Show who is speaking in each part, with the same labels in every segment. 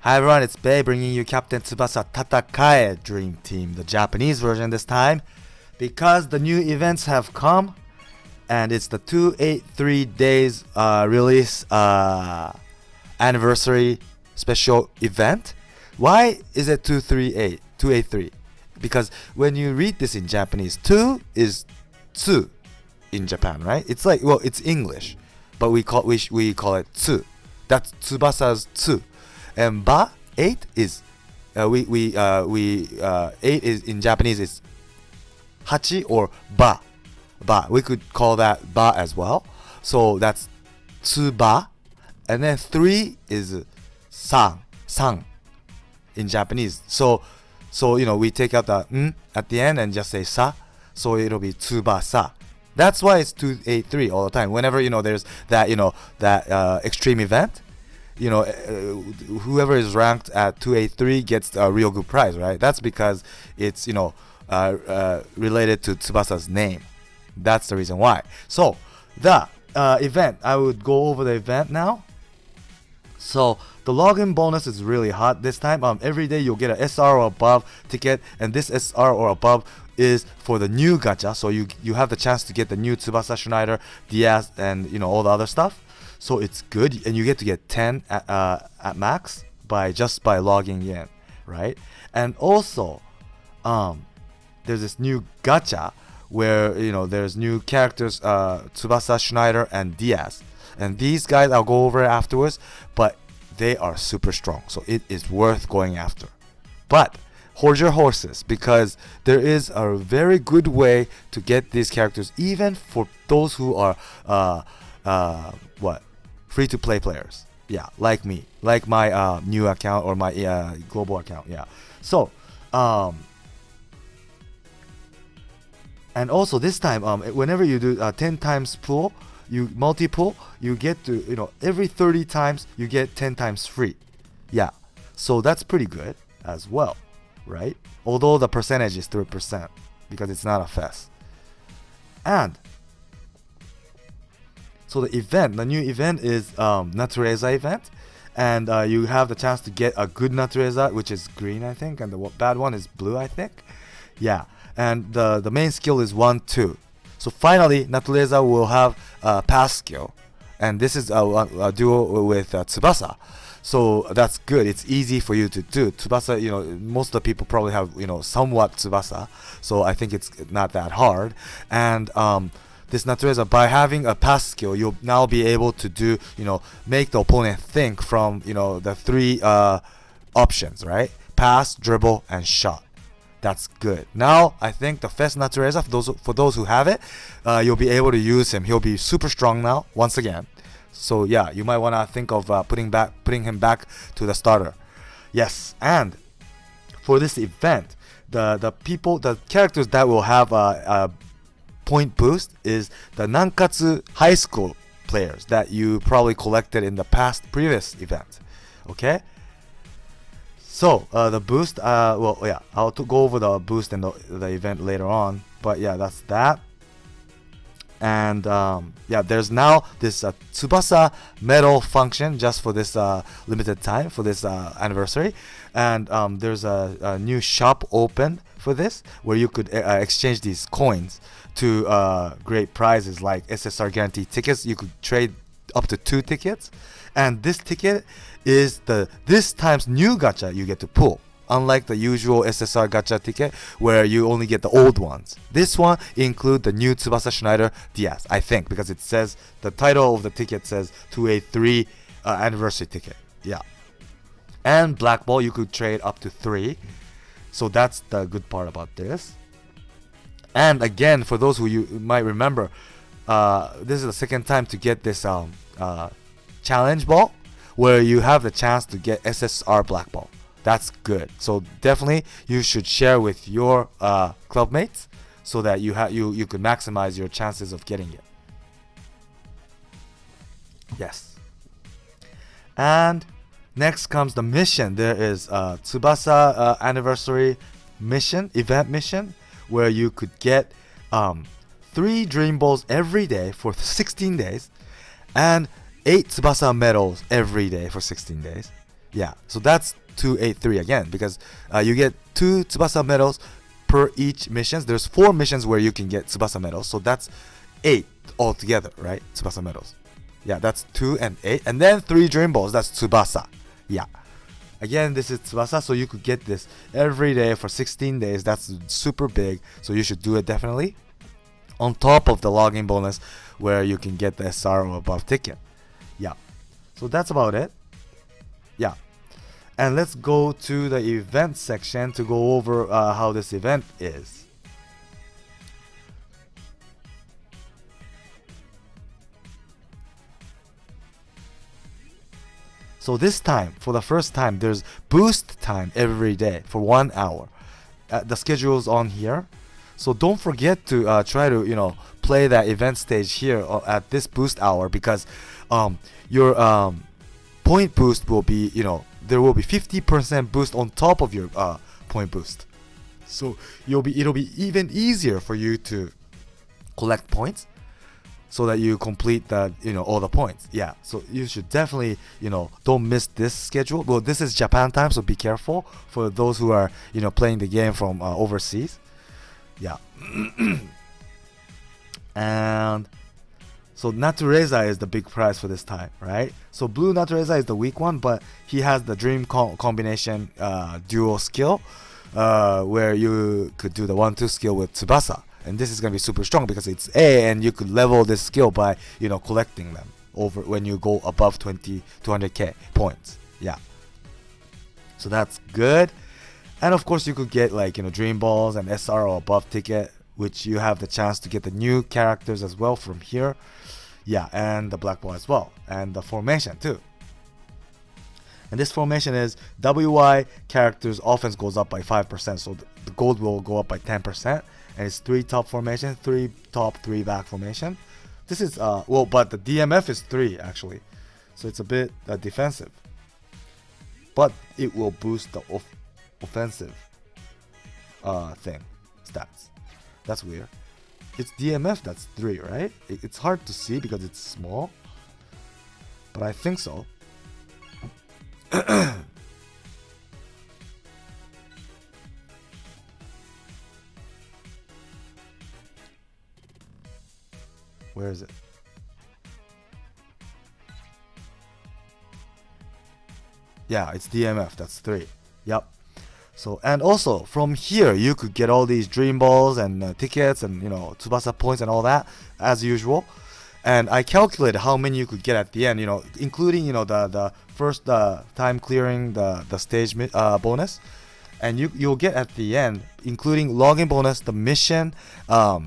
Speaker 1: Hi everyone, it's Bei bringing you Captain Tsubasa Tatakae Dream Team, the Japanese version this time, because the new events have come, and it's the 283 days release anniversary special event. Why is it 283? Because when you read this in Japanese, 2 is tsu in Japan, right? It's like, well, it's English, but we call it tsu. That's Tsubasa's tsu. And ba 8 is 8 is in Japanese is hachi or ba. We could call that ba as well. So that's tsuba. And then 3 is san in Japanese. So you know, we take out the at the end and just say sa. So it'll be tsubasa. That's why it's 283 all the time. Whenever, you know, there's that, you know, that extreme event, you know, whoever is ranked at 283 gets a real good prize, right? That's because it's, you know, related to Tsubasa's name. That's the reason why. So the event, I would go over the event now. So the login bonus is really hot this time. Every day you'll get an SR or above ticket, and this SR or above is for the new gacha. So you have the chance to get the new Tsubasa, Schneider, Diaz, and you know, all the other stuff. So it's good, and you get to get 10 at max just by logging in, right? And also, there's this new gacha where, you know, there's new characters, Tsubasa, Schneider, and Diaz, and these guys I'll go over afterwards, but they are super strong, so it is worth going after. But hold your horses, because there is a very good way to get these characters, even for those who are free-to-play players. Yeah, like me, like my new account or my global account. Yeah. So and also this time, whenever you do 10 times pull, you multi-pull, you get to, you know, every 30 times you get 10 times free. Yeah, so that's pretty good as well, right? Although the percentage is 3% because it's not a fest. And so the event, the new event is Natureza event, and you have the chance to get a good Natureza, which is green, I think, and the bad one is blue, I think. Yeah, and the main skill is 1-2. So finally, Natureza will have a pass skill, and this is a duo with Tsubasa. So that's good. It's easy for you to do. Tsubasa, you know, most of the people probably have, you know, somewhat Tsubasa, so I think it's not that hard. And this Natureza, by having a pass skill, you'll now be able to do, you know, make the opponent think from, you know, the 3 options, right? Pass, dribble, and shot. That's good. Now I think the Fest Natureza, for those who have it, you'll be able to use him. He'll be super strong now once again. So yeah, you might want to think of putting him back to the starter. Yes, and for this event, the characters that will have a point boost is the Nankatsu high school players that you probably collected in the previous event. Okay. So the boost, well, yeah, I'll go over the boost and the event later on, but yeah, that's that. And yeah, there's now this Tsubasa medal function just for this limited time, for this anniversary, and there's a new shop open for this where you could exchange these coins to great prizes like SSR guaranteed tickets. You could trade up to 2 tickets, and this ticket is this time's new gacha you get to pull, unlike the usual SSR gacha ticket where you only get the old ones. This one include the new Tsubasa, Schneider, Diaz, I think, because it says the title of the ticket says 283 anniversary ticket. Yeah, and black ball you could trade up to 3, so that's the good part about this. And again, for those who you might remember, this is the second time to get this challenge ball, where you have the chance to get SSR black ball. That's good. So definitely you should share with your club mates so that you could maximize your chances of getting it. Yes. And next comes the mission. There is Tsubasa anniversary mission, event mission, where you could get 3 dream balls every day for 16 days and 8 Tsubasa medals every day for 16 days. Yeah, so that's 283 again, because you get 2 Tsubasa medals per each missions. There's 4 missions where you can get Tsubasa medals, so that's 8 altogether, right? Tsubasa medals. Yeah, that's 2 and 8, and then 3 dream balls. That's Tsubasa. Yeah. Again, this is Tsubasa, so you could get this every day for 16 days. That's super big, so you should do it definitely. On top of the login bonus, where you can get the SR or above ticket. Yeah. So that's about it. Yeah. And let's go to the event section to go over how this event is. So this time, for the first time, there's boost time every day for 1 hour. The schedule's on here. So don't forget to try to, play that event stage here at this boost hour, because your point boost will be, there will be 50% boost on top of your point boost. So it'll be even easier for you to collect points, so that you complete the all the points. Yeah, so you should definitely don't miss this schedule. Well, this is Japan time, so be careful for those who are playing the game from overseas. Yeah. And so Reza is the big prize for this time, right? So blue Reza is the weak one, but he has the dream combination duo skill, where you could do the 1-2 skill with Tsubasa. And this is going to be super strong because it's A, and you could level this skill by collecting them over when you go above 200k points. Yeah, so that's good. And of course you could get like dream balls and SR or above ticket, which you have the chance to get the new characters as well from here. Yeah, and the black ball as well, and the formation too. And this formation is WY characters offense goes up by 5%, so the gold will go up by 10%. And it's 3 top formation, 3 top, 3 back formation. This is well, but the DMF is 3 actually, so it's a bit defensive, but it will boost the offensive thing stats. That's weird. It's DMF that's 3, right? It's hard to see because it's small, but I think so. Where is it? Yeah, it's DMF, that's 3. Yep. So, and also from here you could get all these dream balls and tickets and Tsubasa points and all that as usual. And I calculated how many you could get at the end, including the first time clearing the stage bonus, and you'll get at the end, including login bonus, the mission, the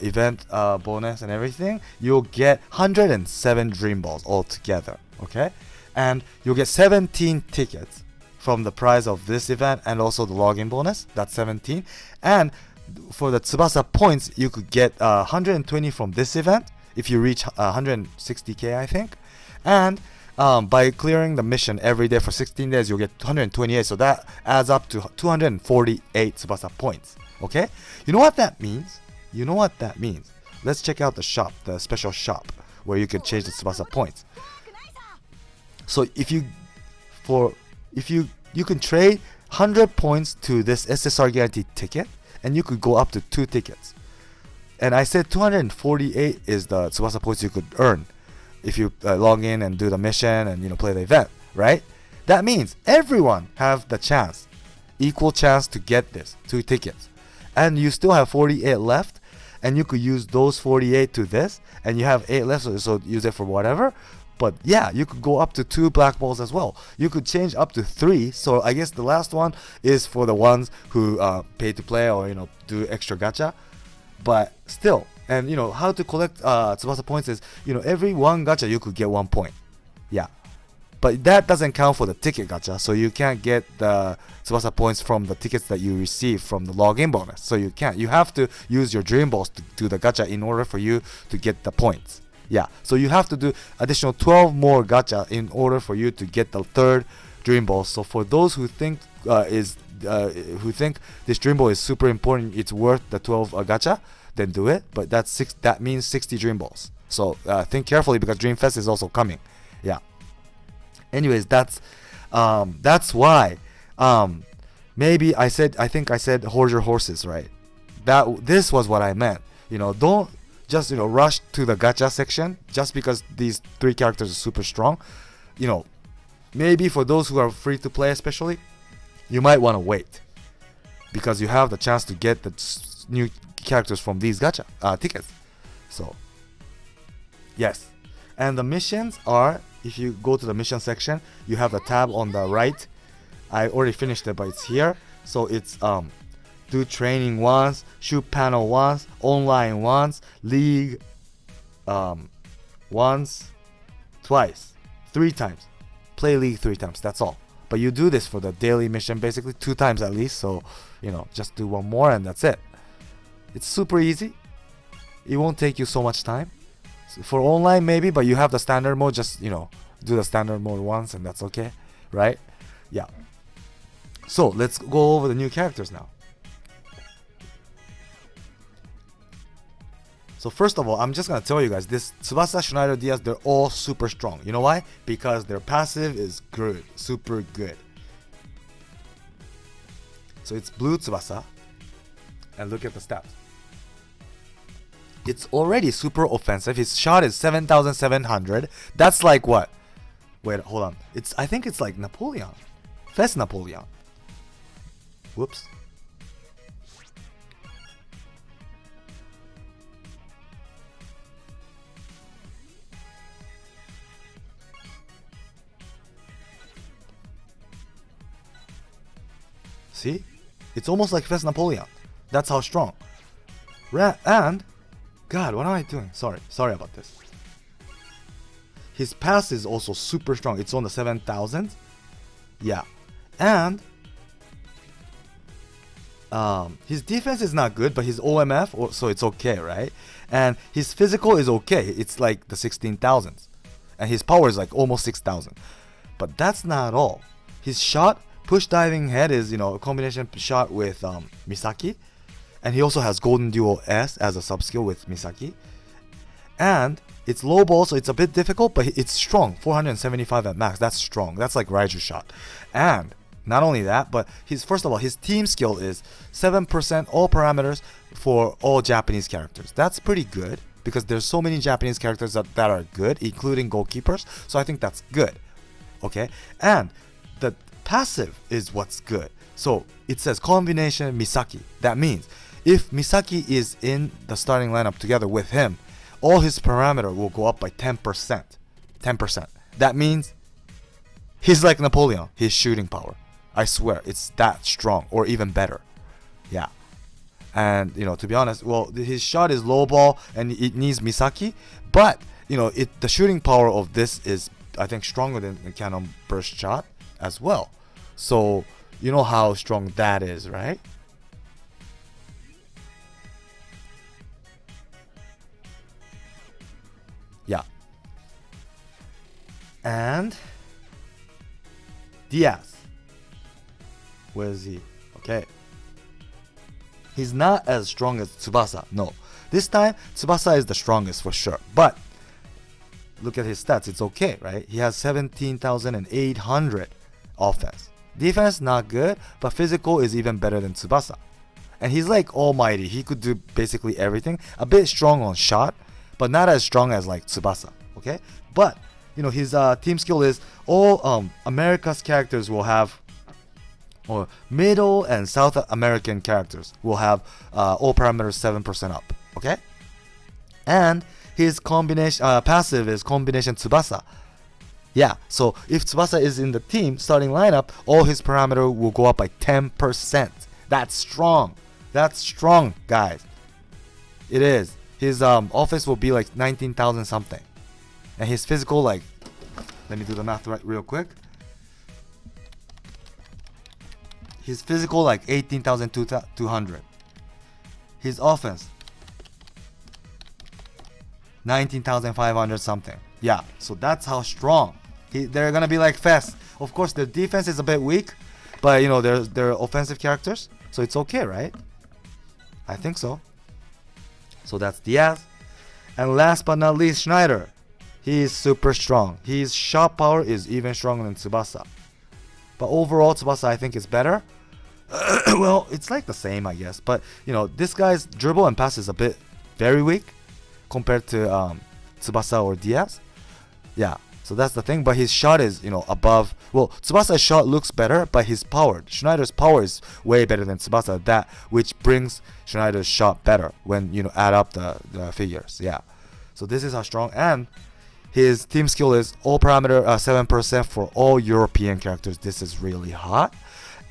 Speaker 1: event bonus and everything, you'll get 107 dream balls altogether. Okay, and you'll get 17 tickets from the prize of this event, and also the login bonus, that's 17. And for the Tsubasa points, you could get 120 from this event if you reach 160k, I think. And by clearing the mission every day for 16 days, you'll get 128, so that adds up to 248 Tsubasa points. Okay, you know what that means? Let's check out the shop, the special shop, where you can change the Tsubasa points. So you can trade 100 points to this SSR guaranteed ticket, and you could go up to 2 tickets. And I said 248 is the Tsubasa points you could earn if you log in and do the mission and play the event, right? That means everyone have the chance, equal chance to get this 2 tickets. And you still have 48 left, and you could use those 48 to this, and you have 8 left, so use it for whatever. But yeah, you could go up to 2 black balls as well. You could change up to 3, so I guess the last one is for the ones who pay to play or do extra gacha. But still, and how to collect Tsubasa points is every 1 gacha you could get 1 point. Yeah, but that doesn't count for the ticket gacha, so you can't get the Tsubasa points from the tickets that you receive from the login bonus. So you can't. You have to use your dream balls to do the gacha in order for you to get the points. Yeah, so you have to do additional 12 more gacha in order for you to get the 3rd dream ball. So for those who think this dream ball is super important, it's worth the 12 gacha, then do it. But that means 60 dream balls. So think carefully because Dreamfest is also coming. Yeah. Anyways, that's why maybe I think I said hold your horses, right? This was what I meant. Don't just rush to the gacha section just because these 3 characters are super strong. Maybe for those who are free to play especially, you might want to wait because you have the chance to get the new characters from these gacha tickets. So yes, and the missions are, if you go to the mission section, you have the tab on the right. I already finished it, but it's here. So it's do training once, shoot panel once, online once, league once, twice, 3 times, play league 3 times. That's all. But you do this for the daily mission basically 2 times at least. So just do 1 more and that's it. It's super easy. It won't take you so much time. So for online maybe, but you have the standard mode. Just do the standard mode once and that's okay, right? Yeah. So let's go over the new characters now. So first of all, I'm just gonna tell you guys, this Tsubasa, Schneider, Diaz, they're all super strong. You know why? Because their passive is good, super good. So it's blue Tsubasa, and look at the stats. It's already super offensive. His shot is 7,700. That's like what? Wait, hold on. I think it's like Napoleon. Fest Napoleon. Whoops. See? It's almost like Fest Napoleon. That's how strong. And God, what am I doing? Sorry about this. His pass is also super strong. It's on the 7,000. Yeah. And his defense is not good, but his OMF, so it's okay, right? And his physical is okay. It's like the 16,000s. And his power is like almost 6,000. But that's not all. His shot, push diving head, is a combination shot with Misaki. And he also has Golden Duo S as a sub skill with Misaki. And it's low ball, so it's a bit difficult, but it's strong. 475 at max. That's strong. That's like Ryder shot. And not only that, but first of all, his team skill is 7% all parameters for all Japanese characters. That's pretty good because there's so many Japanese characters that are good, including goalkeepers. So I think that's good. Okay, and the passive is what's good. So it says combination Misaki. That means if Misaki is in the starting lineup together with him, all his parameter will go up by 10%. 10%. That means he's like Napoleon, his shooting power. I swear, it's that strong, or even better. Yeah. And, to be honest, well, his shot is low ball, and it needs Misaki. But, the shooting power of this is, I think, stronger than the cannon burst shot as well. So, you know how strong that is, right? Yeah. And Diaz. Where is he? Okay. He's not as strong as Tsubasa. No. This time, Tsubasa is the strongest for sure. But look at his stats. It's okay, right? He has 17,800 offense. Defense, not good. But physical is even better than Tsubasa. And he's like almighty. He could do basically everything. A bit strong on shot, but not as strong as like Tsubasa. Okay? But, his team skill is all America's characters will have, or Middle and South American characters will have all parameters 7% up. Okay? And his combination passive is combination Tsubasa. Yeah, so if Tsubasa is in the team starting lineup, all his parameter will go up by 10%. That's strong. That's strong, guys. It is. His offense will be like 19,000 something. And his physical, like, let me do the math real quick. His physical, like 18,200. His offense, 19,500 something. Yeah, so that's how strong. They're gonna be like Fest. Of course, their defense is a bit weak, but they're offensive characters, so it's okay, right? I think so. So that's Diaz. And last but not least, Schneider. He is super strong. His shot power is even stronger than Tsubasa. But overall, Tsubasa I think is better. Well, it's like the same, I guess. But, you know, this guy's dribble and pass is a bit very weak compared to Tsubasa or Diaz. Yeah, so that's the thing. But his shot is, you know, above. Well, Tsubasa's shot looks better, but his power, Schneider's power is way better than Tsubasa. That which brings Schneider's shot better when, you know, add up the figures. Yeah. So this is how strong. And his team skill is all parameter 7% for all European characters. This is really hot.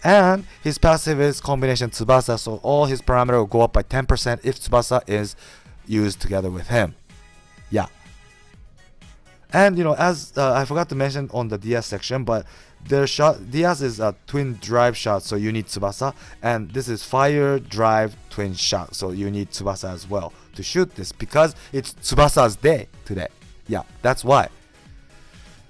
Speaker 1: And his passive is combination Tsubasa, so all his parameter will go up by 10% if Tsubasa is used together with him. Yeah. And, you know, as I forgot to mention on the Diaz section, but their shot, Diaz is a twin drive shot, so you need Tsubasa. And this is fire drive twin shot, so you need Tsubasa as well to shoot this, because it's Tsubasa's day today. Yeah, that's why.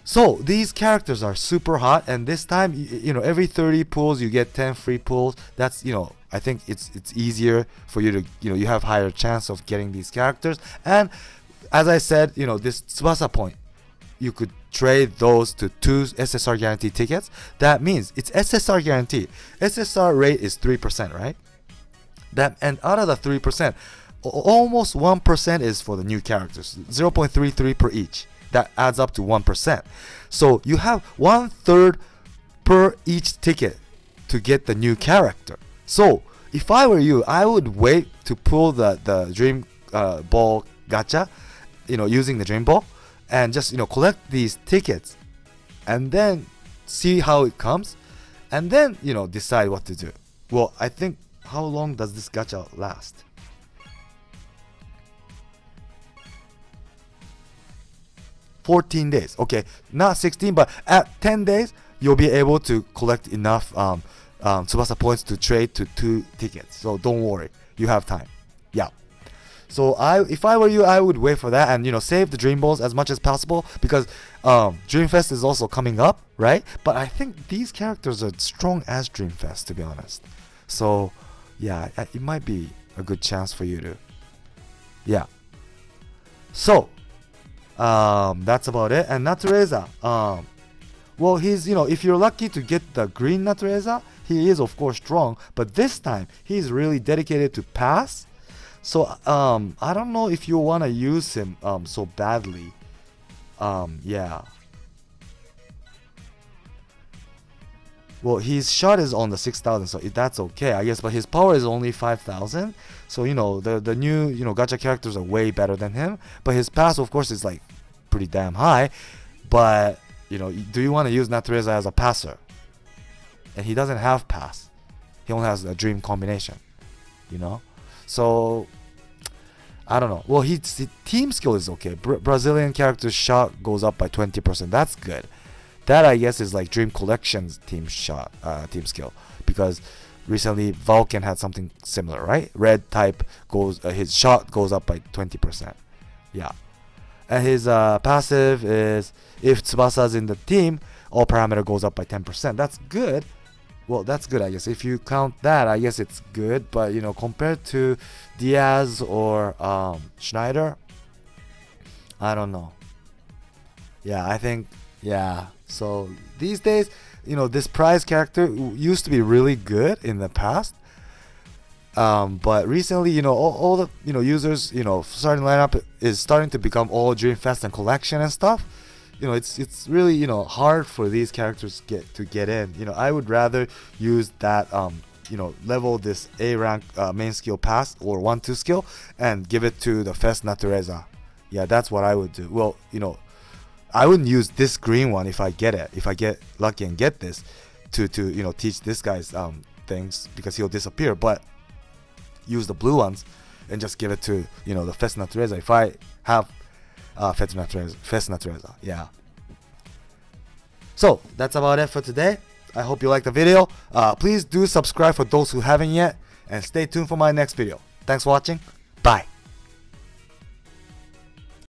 Speaker 1: So these characters are super hot, and this time, you know, every 30 pulls you get 10 free pulls. That's, you know, I think it's easier for you to, you know, you have higher chance of getting these characters. And as I said, you know, this Tsubasa point, you could trade those to 2 SSR guarantee tickets. That means it's SSR guarantee. SSR rate is 3%, right? That, and out of the 3%, almost 1% is for the new characters, 0.33 per each. That adds up to 1%. So you have 1/3 per each ticket to get the new character. So if I were you, I would wait to pull the dream ball gacha, you know, using the dream ball, and just, you know, collect these tickets and then see how it comes, and then, you know, decide what to do. Well, I think, how long does this gacha last? 14 days. Okay, not 16, but at 10 days you'll be able to collect enough Tsubasa points to trade to 2 tickets. So don't worry, you have time. Yeah. So if I were you, I would wait for that and, you know, save the dream balls as much as possible, because Dreamfest is also coming up, right? But I think these characters are strong as Dreamfest, to be honest. So yeah, it might be a good chance for you to, yeah. So that's about it. And Reza, well, he's, you know, if you're lucky to get the green Reza, he is of course strong, but this time he's really dedicated to pass. So I don't know if you want to use him so badly. Yeah. Well, his shot is on the 6,000, so that's okay, I guess. But his power is only 5,000. So, you know, the new, you know, gacha characters are way better than him. But his pass, of course, is like pretty damn high. But, you know, do you want to use Reza as a passer? And he doesn't have pass. He only has a dream combination, you know. So I don't know. Well, his team skill is okay. Brazilian character's shot goes up by 20%. That's good. That, I guess, is like Dream Collection's team shot, team skill, because recently Vulcan had something similar, right? Red type goes, his shot goes up by 20%. Yeah, and his passive is, if Tsubasa's in the team, all parameter goes up by 10%. That's good. Well, that's good, I guess. If you count that, I guess it's good. But, you know, compared to Diaz or Schneider, I don't know. Yeah, I think, yeah. So these days, you know, this prize character used to be really good in the past, but recently, you know, all the, you know, users, you know, starting lineup is starting to become all Dreamfest and collection and stuff. You know, it's really, you know, hard for these characters to get in. You know, I would rather use that you know, level this A rank main skill pass or 1-2 skill and give it to the Fest Reza. Yeah, that's what I would do. Well, you know, I wouldn't use this green one if I get it. If I get lucky and get this to you know, teach this guy's things, because he'll disappear. But use the blue ones and just give it to, you know, the Fest Reza if I have Fest Reza. Yeah. So that's about it for today. I hope you liked the video. Please do subscribe for those who haven't yet, and stay tuned for my next video. Thanks for watching. Bye.